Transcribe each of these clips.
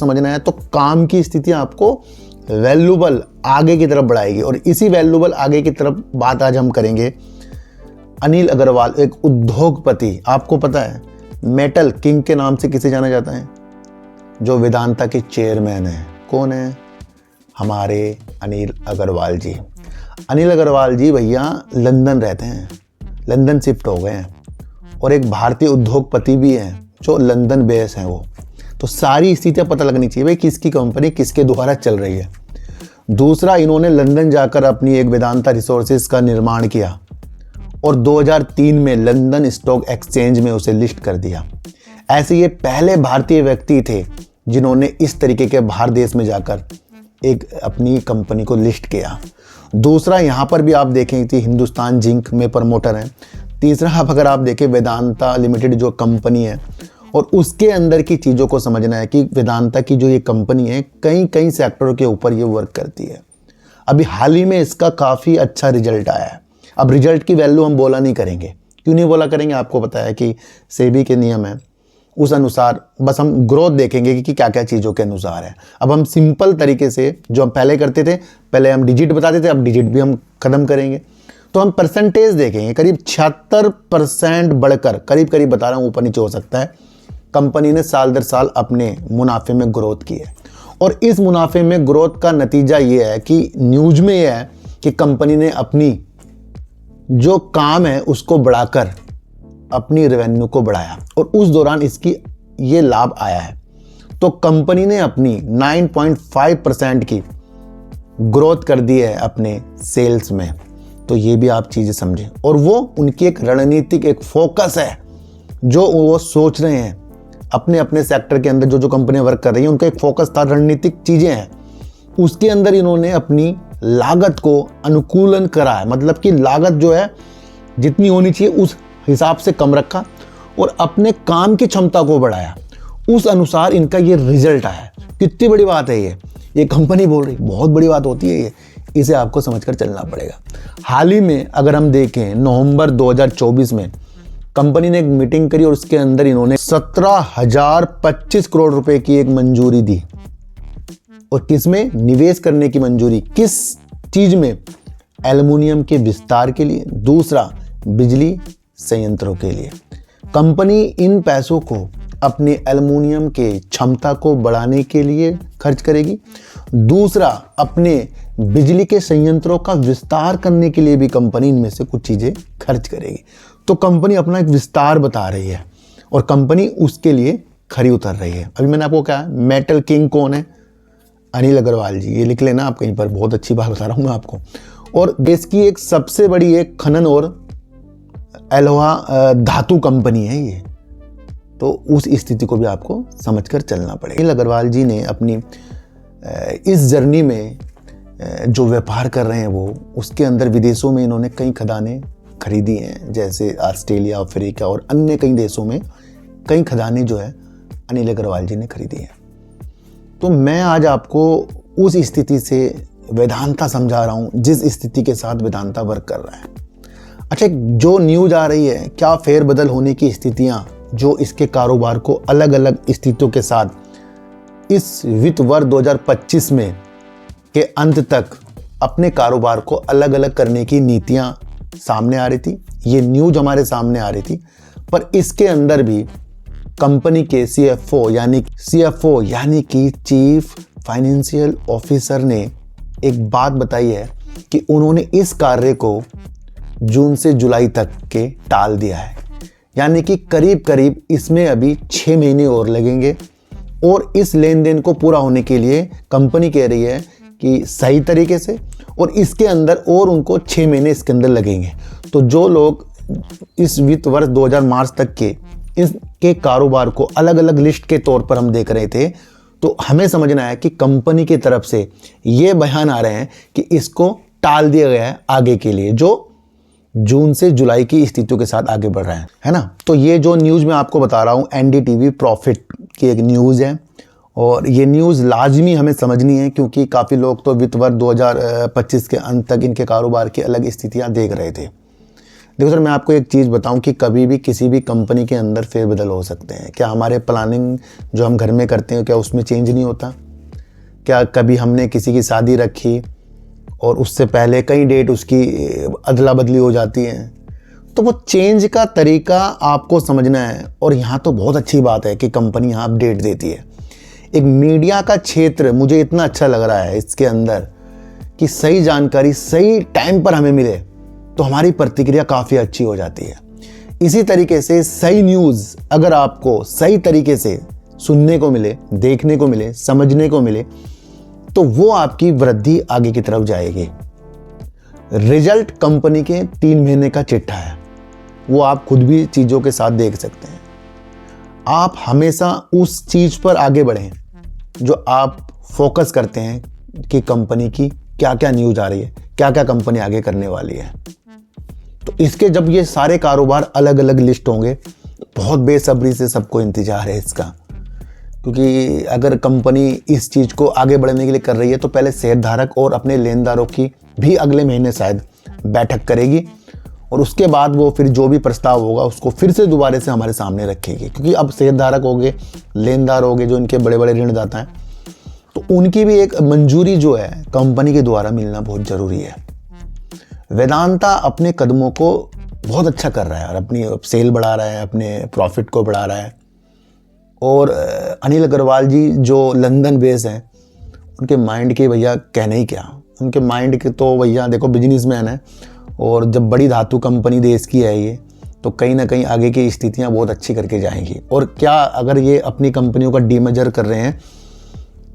समझना है तो काम की स्थिति आपको वैल्यूबल आगे की तरफ बढ़ाएगी। और इसी वैल्यूबल आगे की तरफ बात आज हम करेंगे। अनिल अग्रवाल एक उद्योगपति, आपको पता है मेटल किंग के नाम से किसे जाना जाता है? जो वेदांता के चेयरमैन हैं। कौन है? हमारे अनिल अग्रवाल जी। अनिल अग्रवाल जी भैया लंदन रहते हैं, लंदन शिफ्ट हो गए हैं, और एक भारतीय उद्योगपति भी हैं जो लंदन बेस हैं वो। तो सारी स्थितियां पता लगनी चाहिए भाई किसकी कंपनी किसके द्वारा चल रही है। दूसरा, इन्होंने लंदन जाकर अपनी एक वेदांता रिसोर्सेज का निर्माण किया और 2003 में लंदन स्टॉक एक्सचेंज में उसे लिस्ट कर दिया। ऐसे ये पहले भारतीय व्यक्ति थे जिन्होंने इस तरीके के बाहर देश में जाकर एक अपनी कंपनी को लिस्ट किया। दूसरा, यहाँ पर भी आप देखें कि हिंदुस्तान जिंक में प्रमोटर हैं। तीसरा, आप अगर आप देखें वेदांता लिमिटेड जो कंपनी है, और उसके अंदर की चीज़ों को समझना है कि वेदांता की जो ये कंपनी है कई कई सेक्टरों के ऊपर ये वर्क करती है। अभी हाल ही में इसका काफ़ी अच्छा रिजल्ट आया है। अब रिजल्ट की वैल्यू हम बोला नहीं करेंगे। क्यों नहीं बोला करेंगे? आपको पता है कि सेबी के नियम है, उस अनुसार बस हम ग्रोथ देखेंगे कि क्या क्या चीज़ों के अनुसार है। अब हम सिंपल तरीके से जो हम पहले करते थे, पहले हम डिजिट बताते थे, अब डिजिट भी हम ख़त्म करेंगे। तो हम परसेंटेज देखेंगे। करीब 76% बढ़कर, करीब करीब बता रहा हूँ, ऊपर नीचे हो सकता है, कंपनी ने साल दर साल अपने मुनाफे में ग्रोथ की है। और इस मुनाफे में ग्रोथ का नतीजा ये है कि न्यूज़ में ये है कि कंपनी ने अपनी जो काम है उसको बढ़ाकर अपनी रेवेन्यू को बढ़ाया, और उस दौरान इसकी ये लाभ आया है। तो कंपनी ने अपनी 9.5% की ग्रोथ कर दी है अपने सेल्स में। तो ये भी आप चीज़ें समझें। और वो उनकी एक रणनीतिक एक फोकस है जो वो सोच रहे हैं अपने अपने सेक्टर के अंदर। जो जो कंपनियां वर्क कर रही हैं उनका एक फोकस था, रणनीतिक चीज़ें हैं। उसके अंदर इन्होंने अपनी लागत को अनुकूलन करा है, मतलब कि लागत जो है जितनी होनी चाहिए उस हिसाब से कम रखा और अपने काम की क्षमता को बढ़ाया। उस अनुसार इनका ये रिजल्ट आया। कितनी बड़ी बात है ये कंपनी बोल रही, बहुत बड़ी बात होती है ये। इसे आपको समझकर चलना पड़ेगा। हाल ही में अगर हम देखें नवंबर 2024 में कंपनी ने एक मीटिंग करी और उसके अंदर इन्होंने 17,025 करोड़ रुपए की एक मंजूरी दी। और किस में निवेश करने की मंजूरी? किस चीज में? एल्युमिनियम के विस्तार के लिए, दूसरा बिजली संयंत्रों के लिए। कंपनी इन पैसों को अपने एल्युमिनियम के क्षमता को बढ़ाने के लिए खर्च करेगी, दूसरा अपने बिजली के संयंत्रों का विस्तार करने के लिए भी कंपनी इनमें से कुछ चीजें खर्च करेगी। तो कंपनी अपना एक विस्तार बता रही है और कंपनी उसके लिए खरी उतर रही है। अभी मैंने आपको कहा मेटल किंग कौन है? अनिल अग्रवाल जी। ये लिख लेना आप कहीं पर, बहुत अच्छी बात बता रहा हूँ मैं आपको। और देश की एक सबसे बड़ी एक खनन और एलोहा धातु कंपनी है ये। तो उस स्थिति को भी आपको समझकर चलना पड़ेगा। अनिल अग्रवाल जी ने अपनी इस जर्नी में जो व्यापार कर रहे हैं वो उसके अंदर विदेशों में इन्होंने कई खदानें खरीदी हैं, जैसे ऑस्ट्रेलिया, अफ्रीका और अन्य कई देशों में कई खदानें जो है अनिल अग्रवाल जी ने खरीदी हैं। तो मैं आज आपको उस स्थिति से वेदांता समझा रहा हूँ जिस स्थिति के साथ वेदांता वर्क कर रहा है। अच्छा, जो न्यूज आ रही है, क्या फेरबदल होने की स्थितियाँ जो इसके कारोबार को अलग अलग स्थितियों के साथ इस वित्त वर्ष 2025 में के अंत तक अपने कारोबार को अलग अलग करने की नीतियाँ सामने आ रही थी, ये न्यूज हमारे सामने आ रही थी। पर इसके अंदर भी कंपनी के CFO यानी कि चीफ फाइनेंशियल ऑफिसर ने एक बात बताई है कि उन्होंने इस कार्य को जून से जुलाई तक के टाल दिया है, यानी कि करीब करीब इसमें अभी 6 महीने और लगेंगे। और इस लेन देन को पूरा होने के लिए कंपनी कह रही है कि सही तरीके से, और इसके अंदर और उनको 6 महीने इसके अंदर लगेंगे। तो जो लोग इस वित्त वर्ष 2000 मार्च तक के इसके कारोबार को अलग अलग लिस्ट के तौर पर हम देख रहे थे, तो हमें समझना है कि कंपनी की तरफ से ये बयान आ रहे हैं कि इसको टाल दिया गया है आगे के लिए, जो जून से जुलाई की स्थितियों के साथ आगे बढ़ रहा है ना। तो ये जो न्यूज़ मैं आपको बता रहा हूँ NDTV प्रॉफिट की एक न्यूज़ है, और ये न्यूज़ लाजमी हमें समझनी है क्योंकि काफ़ी लोग तो वित्त वर्ष 2025 के अंत तक इनके कारोबार की अलग स्थितियाँ देख रहे थे। देखो सर, मैं आपको एक चीज़ बताऊं कि कभी भी किसी भी कंपनी के अंदर फेरबदल हो सकते हैं। क्या हमारे प्लानिंग जो हम घर में करते हैं क्या उसमें चेंज नहीं होता? क्या कभी हमने किसी की शादी रखी और उससे पहले कई डेट उसकी अदला बदली हो जाती है? तो वो चेंज का तरीका आपको समझना है। और यहाँ तो बहुत अच्छी बात है कि कंपनी यहाँ अपडेट देती है। एक मीडिया का क्षेत्र मुझे इतना अच्छा लग रहा है इसके अंदर कि सही जानकारी सही टाइम पर हमें मिले तो हमारी प्रतिक्रिया काफ़ी अच्छी हो जाती है। इसी तरीके से सही न्यूज़ अगर आपको सही तरीके से सुनने को मिले, देखने को मिले, समझने को मिले तो वो आपकी वृद्धि आगे की तरफ जाएगी। रिजल्ट कंपनी के 3 महीने का चिट्ठा है, वो आप खुद भी चीज़ों के साथ देख सकते हैं। आप हमेशा उस चीज़ पर आगे बढ़ें जो आप फोकस करते हैं कि कंपनी की क्या क्या न्यूज़ आ रही है, क्या क्या कंपनी आगे करने वाली है। तो इसके जब ये सारे कारोबार अलग अलग लिस्ट होंगे, बहुत बेसब्री से सबको इंतजार है इसका, क्योंकि अगर कंपनी इस चीज़ को आगे बढ़ने के लिए कर रही है तो पहले शेयरधारक और अपने लेनदारों की भी अगले महीने शायद बैठक करेगी और उसके बाद वो फिर जो भी प्रस्ताव होगा उसको फिर से दोबारा से हमारे सामने रखेगी। क्योंकि अब शेयरधारक हो गए, लेनदार हो गए, जो इनके बड़े बड़े ऋणदाता हैं, तो उनकी भी एक मंजूरी जो है कंपनी के द्वारा मिलना बहुत ज़रूरी है। वेदांता अपने कदमों को बहुत अच्छा कर रहा है और अपनी सेल बढ़ा रहा है, अपने प्रॉफिट को बढ़ा रहा है। और अनिल अग्रवाल जी जो लंदन बेस हैं, उनके माइंड के भैया कहने ही क्या, उनके माइंड के तो भैया देखो बिजनेसमैन है। और जब बड़ी धातु कंपनी देश की है ये, तो कहीं ना कहीं आगे की स्थितियां बहुत अच्छी करके जाएंगी। और क्या अगर ये अपनी कंपनियों का डीमर्जर कर रहे हैं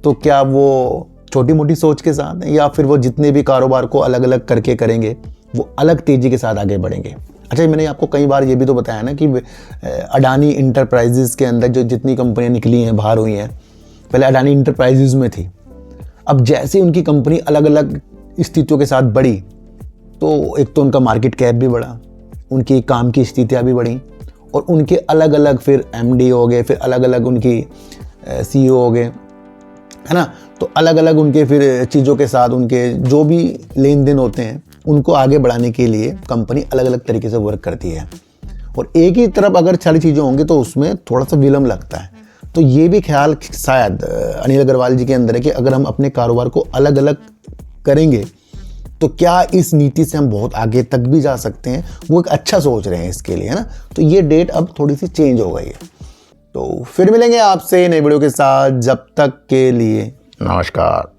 तो क्या वो छोटी मोटी सोच के साथ हैं या फिर वो जितने भी कारोबार को अलग अलग करके करेंगे वो अलग तेज़ी के साथ आगे बढ़ेंगे? अच्छा, मैंने आपको कई बार ये भी तो बताया ना कि अडानी इंटरप्राइजेज़ के अंदर जो जितनी कंपनियां निकली हैं, बाहर हुई हैं, पहले अडानी इंटरप्राइजेज़ में थी। अब जैसे उनकी कंपनी अलग अलग स्थितियों के साथ बढ़ी तो एक तो उनका मार्केट कैप भी बढ़ा, उनकी काम की स्थितियाँ भी बढ़ी और उनके अलग अलग फिर एमडी हो गए, फिर अलग अलग उनकी सीईओ हो गए, है ना। तो अलग अलग उनके फिर चीज़ों के साथ उनके जो भी लेन देन होते हैं उनको आगे बढ़ाने के लिए कंपनी अलग अलग तरीके से वर्क करती है। और एक ही तरफ अगर सारी चीज़ें होंगी तो उसमें थोड़ा सा विलम्ब लगता है। तो ये भी ख्याल शायद अनिल अग्रवाल जी के अंदर है कि अगर हम अपने कारोबार को अलग अलग करेंगे तो क्या इस नीति से हम बहुत आगे तक भी जा सकते हैं। वो एक अच्छा सोच रहे हैं इसके लिए, है ना। तो ये डेट अब थोड़ी सी चेंज हो गई है। तो फिर मिलेंगे आपसे नई वीडियो के साथ, जब तक के लिए नमस्कार।